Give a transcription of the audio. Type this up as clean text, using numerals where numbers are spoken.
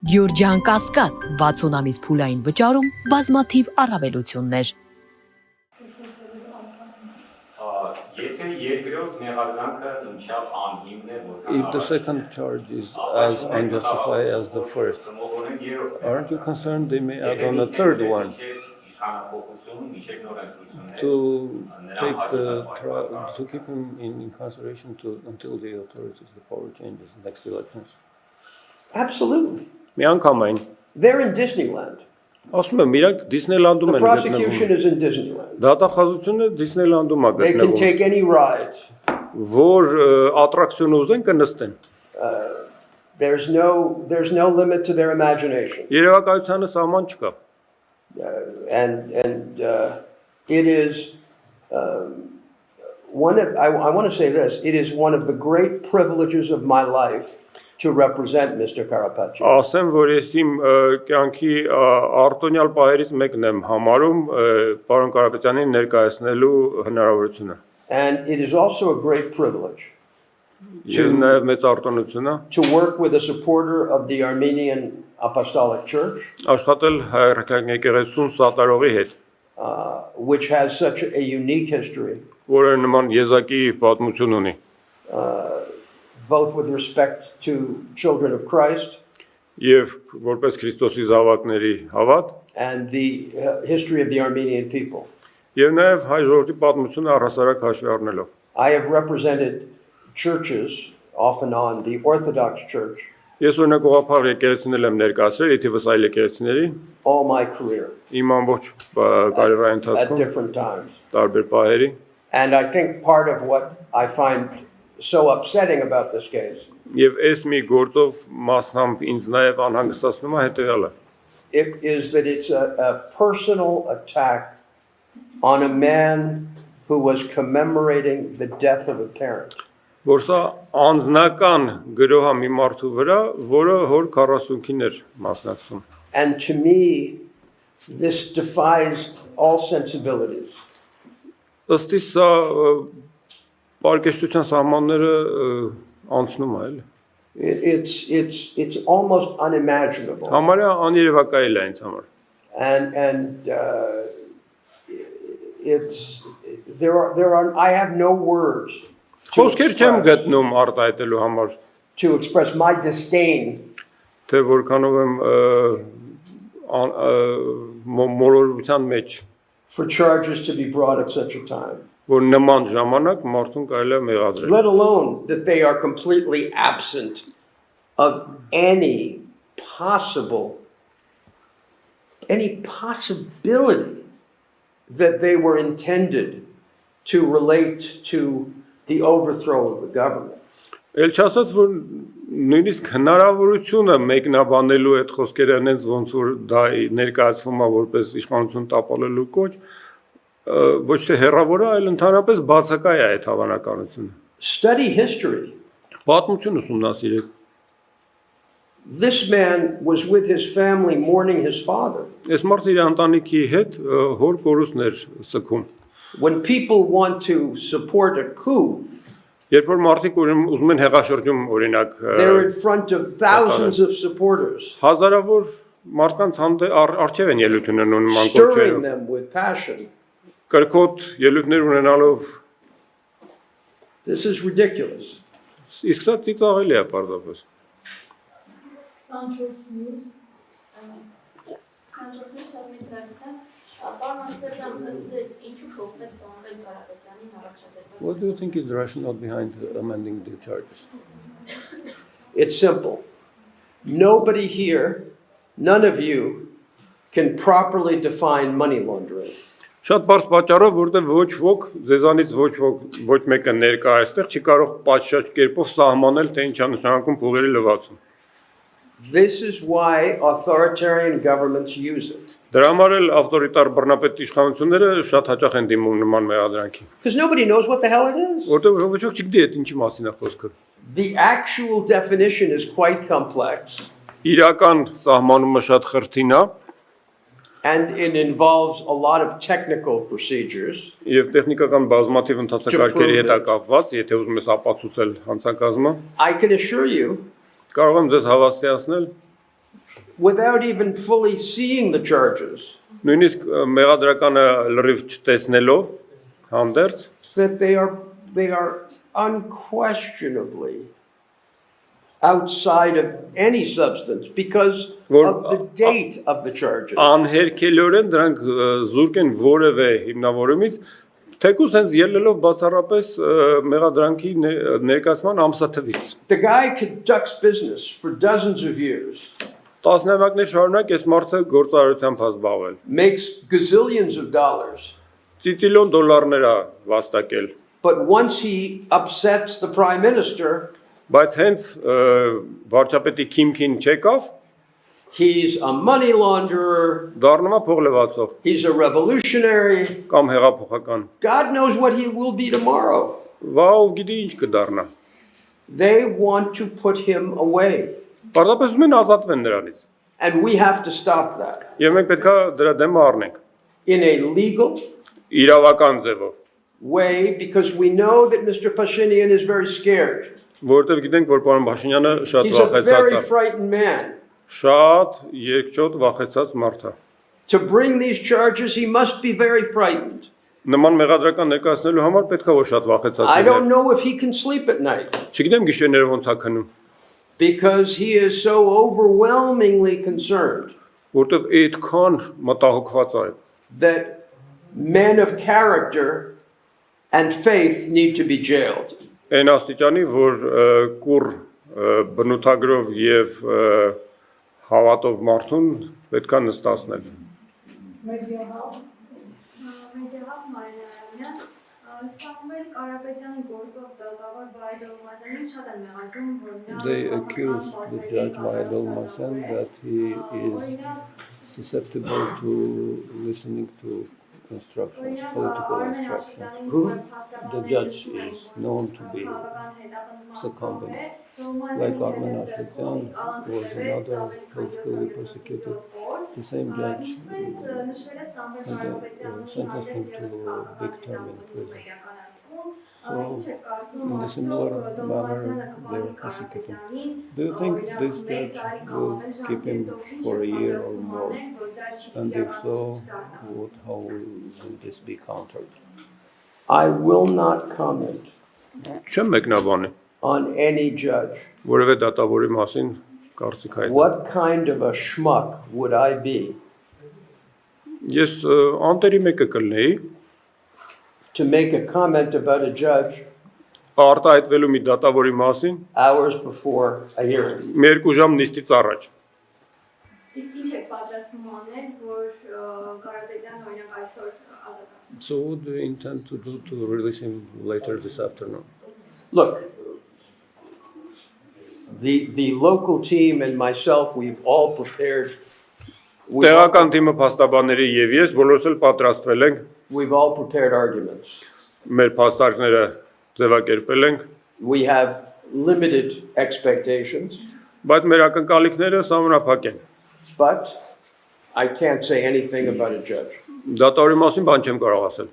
Գյուրջան Կասկադ 60 ամիս փուլային վճարում բազմաթիվ առավելություններ։ If the second charge is as unjustified as the first, aren't you concerned they may add on a third one to keep him in incarceration until the authorities, the power changes next elections? Absolutely. They're in Disneyland. The prosecution is in Disneyland. They can take any ride. There's no limit to their imagination. It is I want to say this, it is one of the great privileges of my life to represent Mr. Karapetyan. Ասեմ, որ ես իմ կյանքի արտոնյալ պահերից մեկն եմ համարում պարոն Կարապետյանին ներկայացնելու հնարավորությունը։ And it is also a great privilege մեծ արտոնություն է to work with a supporter of the Armenian Apostolic Church, աշխատել հայրական եկեղեցուն սատարողի հետ, which has such a unique history, որը նման եզակի պատմություն ունի, both with respect to children of Christ եւ որպես Քրիստոսի զավակների հավատ, and the history of the Armenian people. Եվ նաեւ հայ ժողովրդի պատմությունը առհասարակ հաշվի առնելով։ I have represented churches off and on, the Orthodox Church. Ես օրինակողափառ եկեղեցիներ եմ ներկայացրել, իթիվս այլ եկեղեցիների all my career. Իմ ամբողջ կարիերայի ընթացքում at different times. Տարբեր պահերի։ And I think part of what I find so upsetting about this case. Եվ այս մի գործով մասամբ ինձ նաև անհանգստացնում է հետևյալը։ It is that it's a personal attack on a man who was commemorating the death of a parent. Որ սա անձնական գրոհ է մի մարդու վրա, որը հոր 40-ին էր մասնակցում։ And to me this defies all sensibilities. Ըստ իս սա պարկեշտության սահմանները անցնում է, էլի։ It's almost unimaginable. Համարյա աներևակայել է ինձ համար։ And I have no words Խոսքեր չեմ գտնում արտահայտելու համար to express my disdain թե որքանով եմ մոլորության մեջ for charges to be brought at such a time. Որ նման ժամանակ մարդուն կարելի է մեղադրել։ Let alone that they are completely absent of any possibility that they were intended to relate to the overthrow of the government. Էլ չասած որ նույնիսկ հնարավորությունը մեկնաբանելու այդ խոսքերը այնց ոնց որ դա ներկայացվում է որպես իշխանություն տապալելու կոչ ոչ թե հերավոր է, այլ ընդհանրապես բացակայ է այդ հավանականությունը։ Study history. Պատմություն ուսումնասիրեք։ This man was with his family mourning his father. Այս մարդը իր ընտանիքի հետ հոր կորուստն էր սգում։ When people want to support a coup, երբ որ մարդիկ ուզում են հեղաշրջում օրինակ they're in front of thousands of supporters. Հազարավոր մարդկանց առջև են ելույթ ունենում նման stirring them with passion. Կրկոտ ելույթներ ունենալով This is ridiculous. Իսկ սա ծիծաղելի է պարզապես։ Sancho's News has been service. What do you think is the rationale behind amending the charges? It's simple. Nobody here, none of you, can properly define money laundering. Շատ բարձ պատճառով, որտեղ ոչ ոք, ձեզանից ոչ մեկը ներկա այստեղ չի կարող պատշաճ կերպով սահմանել, թե ինչ է նշանակում փողերի լվացում։ This is why authoritarian governments use it. Դրա համար էլ ավտորիտար բռնապետ իշխանությունները շատ հաճախ են դիմում նման մեղադրանքի։ Because nobody knows what the hell it is. Որտեղ ոչ ոք չգիտի այդ ինչի մասին է խոսքը։ The actual definition is quite complex. Իրական սահմանումը շատ խրթին է։ And it involves a lot of technical procedures. Եվ տեխնիկական բազմաթիվ ընթացակարգերի հետ է կապված, եթե ուզում ես ապացուցել հանցակազմը։ I can assure you կարող եմ ձեզ հավաստիացնել without even fully seeing the charges, Նույնիսկ մեղադրականը լրիվ չտեսնելով հանդերձ that they are unquestionably outside of any substance because of the date of the charges. անհերքելիորեն դրանք զուրկ են որևէ հիմնավորումից, թեկուզ հենց ելնելով բացառապես մեղադրանքի ներկայացման ամսաթվից։ The guy conducts business for dozens of years, Տասնամյակներ շարունակ այս մարդը գործարարությամբ է զբաղվել։ makes gazillions of dollars. Ծիծիլիոն դոլարներ է վաստակել, But once he upsets the prime minister, բայց հենց վարչապետի քիմքին չեկավ, he's a money launderer, դառնում է փողլևացող he's a revolutionary. կամ հեղափոխական։ God knows what he will be tomorrow. Վաղ գիտի ինչ կդառնա։ They want to put him away. Պարզապես ուզում են ազատվեն նրանից։ And we have to stop that Եվ մենք պետք է դրա դեմ առնենք in a legal իրավական ձևով, way because we know that Mr. Pashinyan is very scared. որովհետև գիտենք, որ պարոն Փաշինյանը շատ He's a վախեցած very է, frightened man. շատ երկչոտ վախեցած մարդ է։ To bring these charges, he must be very frightened. Նման մեղադրական ներկայացնելու համար պետք է որ շատ վախեցած I don't լինի։ know if he can sleep at night Չգիտեմ գիշերները ոնց է քնում, because he is so overwhelmingly concerned որովհետև այդքան մտահոգված է։ that men of character and faith need to be jailed. Այն աստիճանի, որ կուր բնութագրով եւ հավատով մարդուն պետք է նստացնել։ Մեջեհավ Մարիանյան, Սամվել Կարապետյանի գործով դատավոր Վահե Դոլմազյանին շատ են մեղադրում, որ նա They accuse the judge Vahid Dolmazyan that he is susceptible to listening to instructions, political instructions. The judge is known to be succumbing. Like Armen Ashotyan was another politically persecuted. The same judge sentenced him to a big term in prison. So, in a similar manner, they are persecuting. Do you think this judge will keep him for a year or more? And if so, how will this be countered? I will not comment Չեմ մեկնաբանի on any judge. որևէ դատավորի մասին կարծիք հայտ։ What kind of a schmuck would I be Ես անտերի մեկը կլնեի to make a comment about a judge արտահայտվելու մի դատավորի մասին hours before a hearing? մի երկու ժամ նիստից առաջ։ Իսկ ինչ եք պատրաստվում անել, որ Կարապետյան օրինակ այսօր ազատվի։ So what do you intend to do to release him later this afternoon? Look, the local team and myself, we've all prepared. Տեղական թիմը փաստաբանների եւ ես բոլորս էլ պատրաստվել ենք, We've all prepared arguments. մեր փաստարկները ձևակերպել ենք, We have limited expectations, բայց մեր ակնկալիքները սահմանափակ են։ but I can't say anything about a judge. Դատավորի մասին բան չեմ կարող ասել։